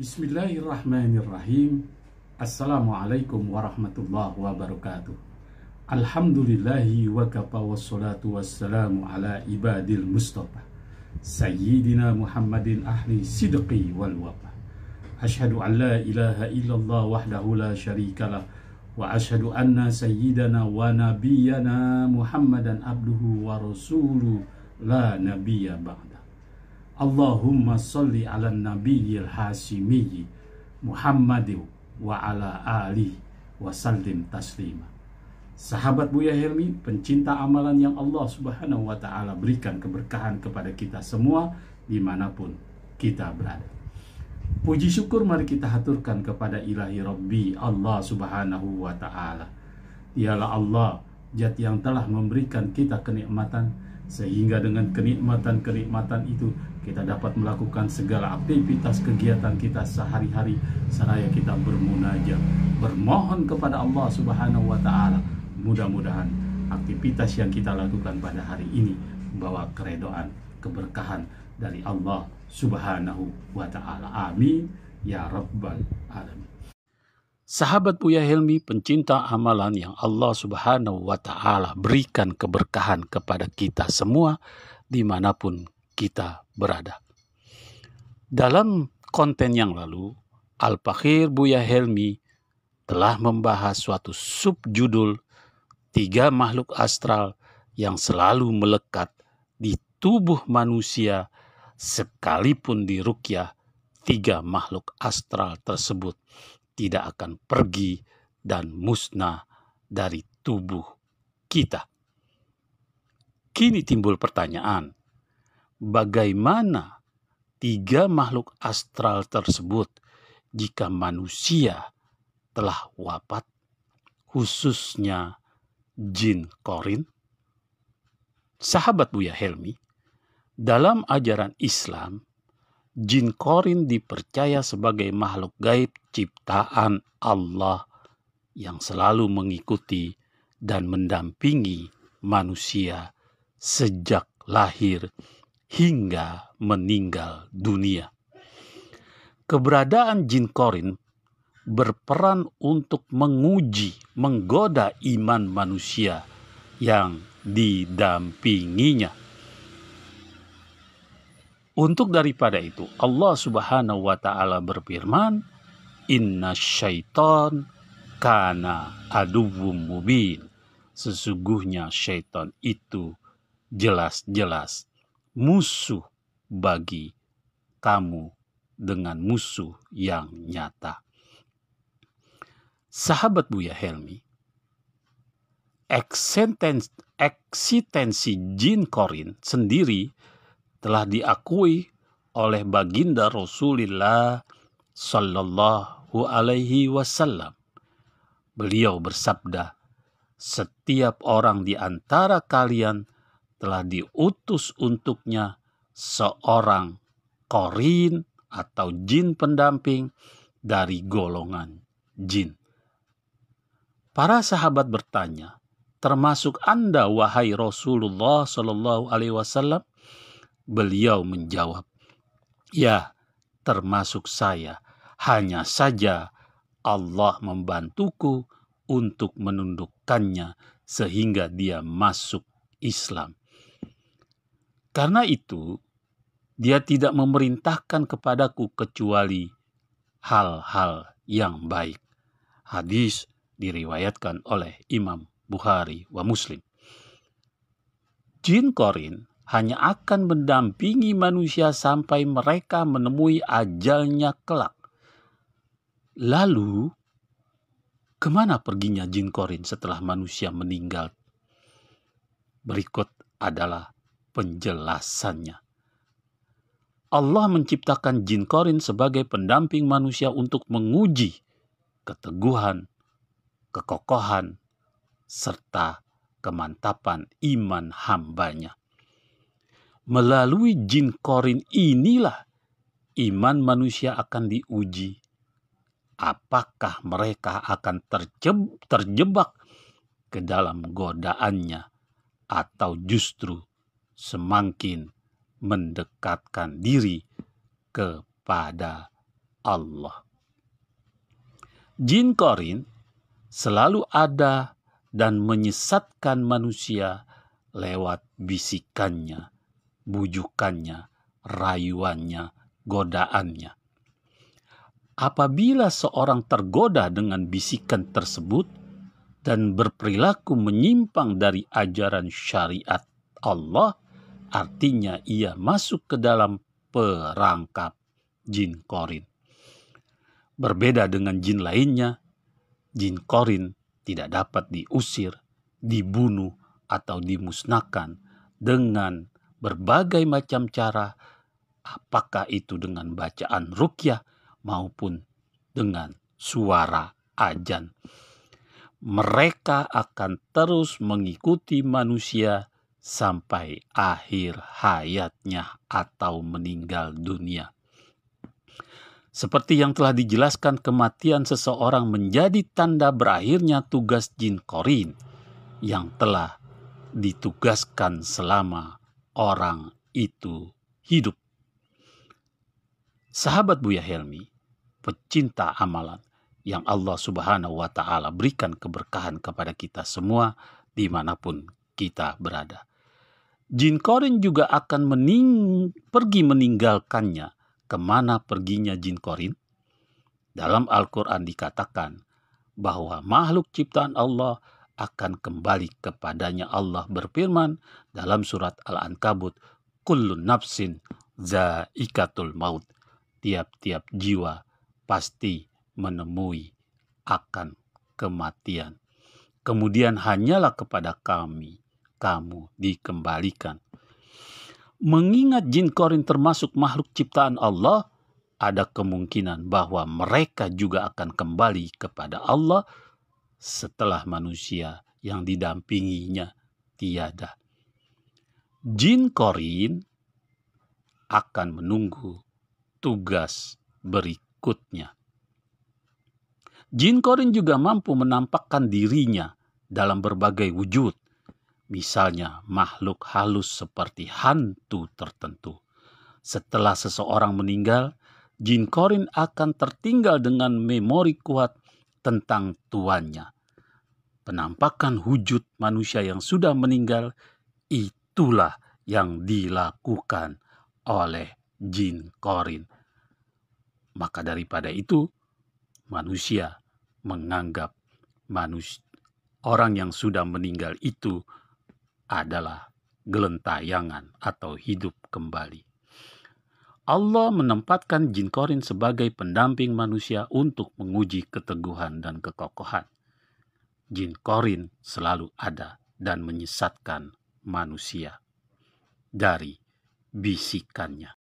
Bismillahirrahmanirrahim. Assalamualaikum warahmatullahi wabarakatuh. Alhamdulillahi wa kafa wassalatu wassalamu ala ibadil mustafa Sayyidina Muhammadin ahli sidqi wal wafa. Ashhadu an la ilaha illallah wahdahu la syarikalah wa ashhadu anna sayyidana wa nabiyyana Muhammadan abduhu wa rasuluh la nabiyya ba'da. Allahumma salli ala nabiyyil hasimiyyi Muhammadin wa ala alihi wa sallim taslima. Sahabat Buya Helmi, pencinta amalan yang Allah subhanahu wa ta'ala berikan keberkahan kepada kita semua dimanapun kita berada. Puji syukur mari kita haturkan kepada ilahi Rabbi Allah subhanahu wa ta'ala. Dialah Allah zat yang telah memberikan kita kenikmatan, sehingga dengan kenikmatan-kenikmatan itu kita dapat melakukan segala aktivitas kegiatan kita sehari-hari seraya kita bermunajat, bermohon kepada Allah subhanahu wa ta'ala. Mudah-mudahan aktivitas yang kita lakukan pada hari ini membawa keredoan, keberkahan dari Allah subhanahu wa ta'ala. Amin ya rabbal alamin. Sahabat Buya Helmi, pencinta amalan yang Allah subhanahu wa ta'ala berikan keberkahan kepada kita semua dimanapun kita berada. Dalam konten yang lalu, Al-Fakhir Buya Helmi telah membahas suatu subjudul 3 makhluk astral yang selalu melekat di tubuh manusia sekalipun diruqyah. 3 makhluk astral tersebut tidak akan pergi dan musnah dari tubuh kita. Kini timbul pertanyaan, bagaimana 3 makhluk astral tersebut jika manusia telah wafat, khususnya jin korin? Sahabat Buya Helmi, dalam ajaran Islam, jin korin dipercaya sebagai makhluk gaib ciptaan Allah yang selalu mengikuti dan mendampingi manusia sejak lahir hingga meninggal dunia. Keberadaan jin korin berperan untuk menguji, menggoda iman manusia yang didampinginya. Untuk daripada itu, Allah subhanahu wa ta'ala berfirman, Inna syaitan kana aduwwum mubin. Sesungguhnya syaitan itu jelas-jelas musuh bagi kamu dengan musuh yang nyata. Sahabat Buya Helmi, eksistensi jin korin sendiri telah diakui oleh baginda Rasulullah Sallallahu Alaihi Wasallam. Beliau bersabda, setiap orang di antara kalian telah diutus untuknya seorang korin atau jin pendamping dari golongan jin. Para sahabat bertanya, termasuk Anda wahai Rasulullah Sallallahu Alaihi Wasallam? Beliau menjawab, ya, termasuk saya. Hanya saja Allah membantuku untuk menundukkannya sehingga dia masuk Islam. Karena itu, dia tidak memerintahkan kepadaku kecuali hal-hal yang baik. Hadis diriwayatkan oleh Imam Bukhari wa Muslim. Jin korin hanya akan mendampingi manusia sampai mereka menemui ajalnya kelak. Lalu, kemana perginya jin korin setelah manusia meninggal? Berikut adalah penjelasannya. Allah menciptakan jin korin sebagai pendamping manusia untuk menguji keteguhan, kekokohan, serta kemantapan iman hambanya. Melalui jin korin inilah iman manusia akan diuji. Apakah mereka akan terjebak ke dalam godaannya atau justru semakin mendekatkan diri kepada Allah. Jin korin selalu ada dan menyesatkan manusia lewat bisikannya, bujukannya, rayuannya, godaannya. Apabila seorang tergoda dengan bisikan tersebut dan berperilaku menyimpang dari ajaran syariat Allah, artinya ia masuk ke dalam perangkap jin korin. Berbeda dengan jin lainnya, jin korin tidak dapat diusir, dibunuh, atau dimusnahkan dengan berbagai macam cara, apakah itu dengan bacaan ruqyah maupun dengan suara azan. Mereka akan terus mengikuti manusia sampai akhir hayatnya atau meninggal dunia. Seperti yang telah dijelaskan, kematian seseorang menjadi tanda berakhirnya tugas jin korin yang telah ditugaskan selama orang itu hidup. Sahabat Buya Helmi, pecinta amalan yang Allah Subhanahu wa Ta'ala berikan keberkahan kepada kita semua dimanapun kita berada. Jin korin juga akan pergi meninggalkannya. Kemana perginya jin korin? Dalam Al-Quran dikatakan bahwa makhluk ciptaan Allah akan kembali kepadanya. Allah berfirman dalam surat Al-Ankabut, kullu nafsin zaikatul maut. Tiap-tiap jiwa pasti menemui akan kematian. Kemudian hanyalah kepada kamu dikembalikan. Mengingat jin korin termasuk makhluk ciptaan Allah, ada kemungkinan bahwa mereka juga akan kembali kepada Allah setelah manusia yang didampinginya tiada. Jin korin akan menunggu tugas berikutnya. Jin korin juga mampu menampakkan dirinya dalam berbagai wujud. Misalnya makhluk halus seperti hantu tertentu. Setelah seseorang meninggal, jin korin akan tertinggal dengan memori kuat tentang tuannya. Penampakan wujud manusia yang sudah meninggal, itulah yang dilakukan oleh jin korin. Maka daripada itu, manusia menganggap orang yang sudah meninggal itu adalah gelentayangan atau hidup kembali. Allah menempatkan jin korin sebagai pendamping manusia untuk menguji keteguhan dan kekokohan. Jin korin selalu ada dan menyesatkan manusia dari bisikannya.